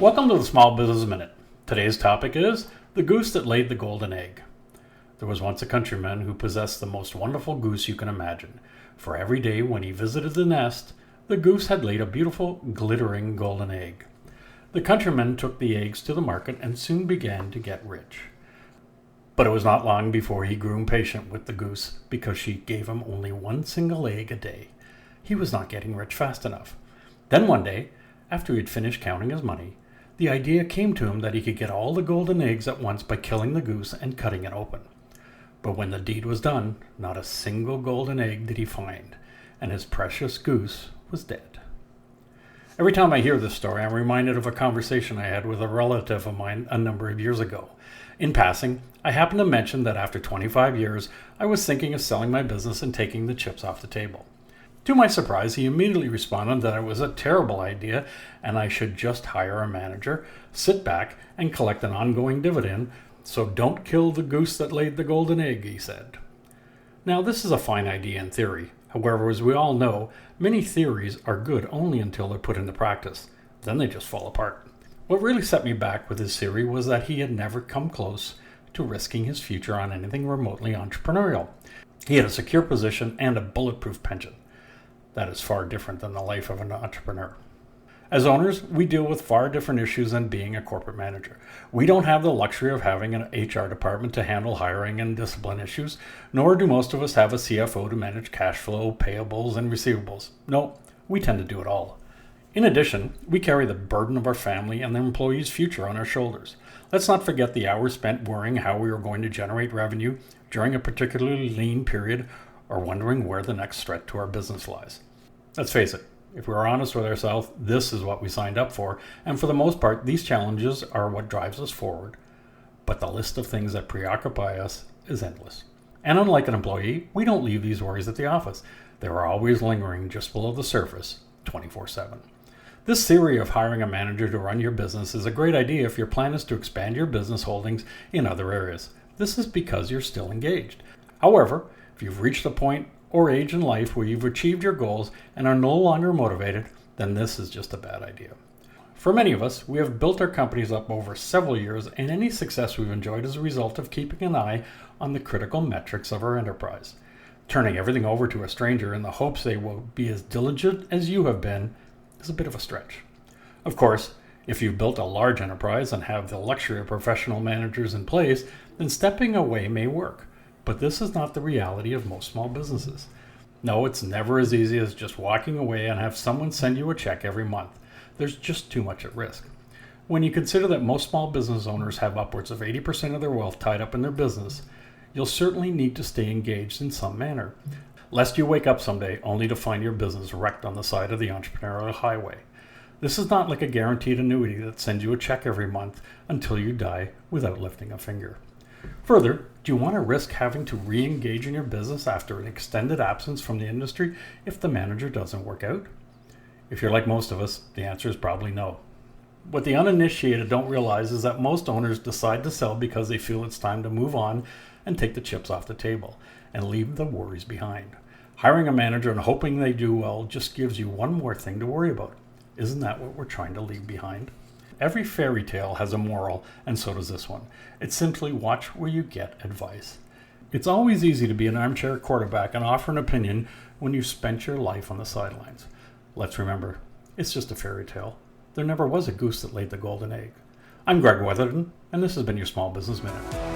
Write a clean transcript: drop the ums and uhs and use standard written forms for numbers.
Welcome to the Small Business Minute. Today's topic is the goose that laid the golden egg. There was once a countryman who possessed the most wonderful goose you can imagine. For every day when he visited the nest, the goose had laid a beautiful, glittering golden egg. The countryman took the eggs to the market and soon began to get rich. But it was not long before he grew impatient with the goose because she gave him only one single egg a day. He was not getting rich fast enough. Then one day, after he had finished counting his money, the idea came to him that he could get all the golden eggs at once by killing the goose and cutting it open. But when the deed was done, not a single golden egg did he find, and his precious goose was dead. Every time I hear this story, I'm reminded of a conversation I had with a relative of mine a number of years ago. In passing, I happened to mention that after 25 years, I was thinking of selling my business and taking the chips off the table. To my surprise, he immediately responded that it was a terrible idea and I should just hire a manager, sit back, and collect an ongoing dividend. So don't kill the goose that laid the golden egg, he said. Now, this is a fine idea in theory. However, as we all know, many theories are good only until they're put into practice. Then they just fall apart. What really set me back with his theory was that he had never come close to risking his future on anything remotely entrepreneurial. He had a secure position and a bulletproof pension. That is far different than the life of an entrepreneur. As owners, we deal with far different issues than being a corporate manager. We don't have the luxury of having an HR department to handle hiring and discipline issues, nor do most of us have a CFO to manage cash flow, payables, and receivables. No, we tend to do it all. In addition, we carry the burden of our family and their employees' future on our shoulders. Let's not forget the hours spent worrying how we are going to generate revenue during a particularly lean period, or wondering where the next threat to our business lies. Let's face it, if we're honest with ourselves, this is what we signed up for, and for the most part, these challenges are what drives us forward. But the list of things that preoccupy us is endless. And unlike an employee, we don't leave these worries at the office. They are always lingering just below the surface, 24/7. This theory of hiring a manager to run your business is a great idea if your plan is to expand your business holdings in other areas. This is because you're still engaged. However, if you've reached a point or age in life where you've achieved your goals and are no longer motivated, then this is just a bad idea. For many of us, we have built our companies up over several years, and any success we've enjoyed is a result of keeping an eye on the critical metrics of our enterprise. Turning everything over to a stranger in the hopes they will be as diligent as you have been is a bit of a stretch. Of course, if you've built a large enterprise and have the luxury of professional managers in place, then stepping away may work. But this is not the reality of most small businesses. No, it's never as easy as just walking away and have someone send you a check every month. There's just too much at risk. When you consider that most small business owners have upwards of 80% of their wealth tied up in their business, you'll certainly need to stay engaged in some manner, lest you wake up someday only to find your business wrecked on the side of the entrepreneurial highway. This is not like a guaranteed annuity that sends you a check every month until you die without lifting a finger. Further, do you want to risk having to re-engage in your business after an extended absence from the industry if the manager doesn't work out? If you're like most of us, the answer is probably no. What the uninitiated don't realize is that most owners decide to sell because they feel it's time to move on and take the chips off the table and leave the worries behind. Hiring a manager and hoping they do well just gives you one more thing to worry about. Isn't that what we're trying to leave behind? Every fairy tale has a moral, and so does this one. It's simply watch where you get advice. It's always easy to be an armchair quarterback and offer an opinion when you've spent your life on the sidelines. Let's remember, it's just a fairy tale. There never was a goose that laid the golden egg. I'm Greg Weatherden, and this has been your Small Business Minute.